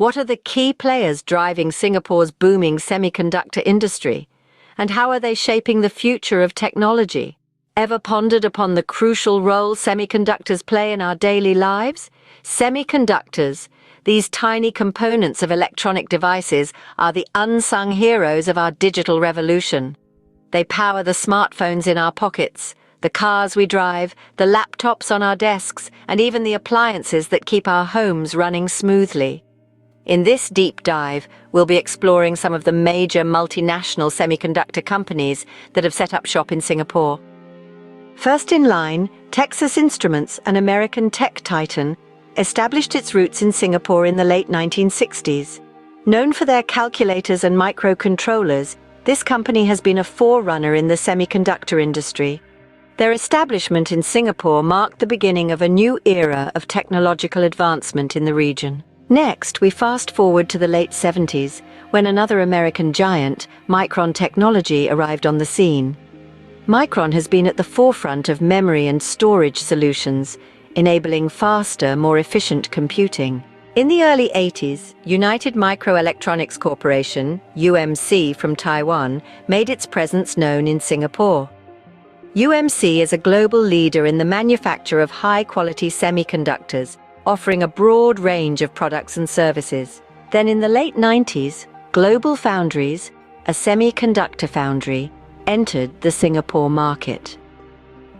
What are the key players driving Singapore's booming semiconductor industry? And how are they shaping the future of technology? Ever pondered upon the crucial role semiconductors play in our daily lives? Semiconductors, these tiny components of electronic devices, are the unsung heroes of our digital revolution. They power the smartphones in our pockets, the cars we drive, the laptops on our desks, and even the appliances that keep our homes running smoothly. In this deep dive, we'll be exploring some of the major multinational semiconductor companies that have set up shop in Singapore. First in line, Texas Instruments, an American tech titan, established its roots in Singapore in the late 1960s. Known for their calculators and microcontrollers, this company has been a forerunner in the semiconductor industry. Their establishment in Singapore marked the beginning of a new era of technological advancement in the region. Next, we fast forward to the late 70s, when another American giant, Micron Technology, arrived on the scene. Micron has been at the forefront of memory and storage solutions, enabling faster, more efficient computing. In the early 80s, United Microelectronics Corporation, UMC from Taiwan, made its presence known in Singapore. UMC is a global leader in the manufacture of high-quality semiconductors, offering a broad range of products and services. Then in the late 90s, Global Foundries, a semiconductor foundry, entered the Singapore market.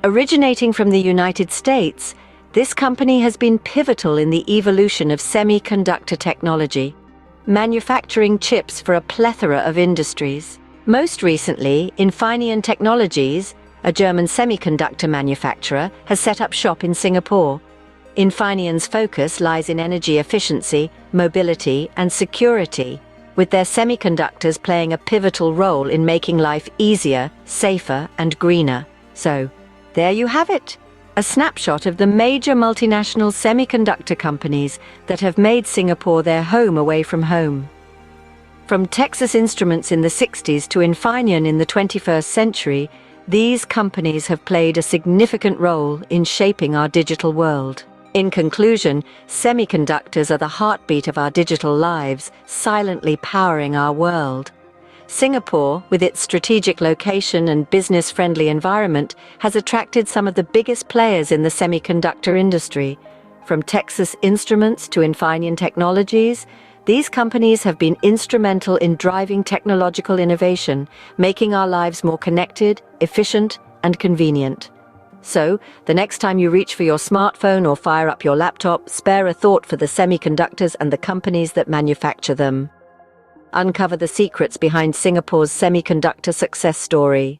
Originating from the United States, this company has been pivotal in the evolution of semiconductor technology, manufacturing chips for a plethora of industries. Most recently, Infineon Technologies, a German semiconductor manufacturer, has set up shop in Singapore. Infineon's focus lies in energy efficiency, mobility, and security, with their semiconductors playing a pivotal role in making life easier, safer, and greener. So, there you have it, a snapshot of the major multinational semiconductor companies that have made Singapore their home away from home. From Texas Instruments in the 60s to Infineon in the 21st century, these companies have played a significant role in shaping our digital world. In conclusion, semiconductors are the heartbeat of our digital lives, silently powering our world. Singapore, with its strategic location and business-friendly environment, has attracted some of the biggest players in the semiconductor industry. From Texas Instruments to Infineon Technologies, these companies have been instrumental in driving technological innovation, making our lives more connected, efficient, and convenient. So, the next time you reach for your smartphone or fire up your laptop, spare a thought for the semiconductors and the companies that manufacture them. Uncover the secrets behind Singapore's semiconductor success story.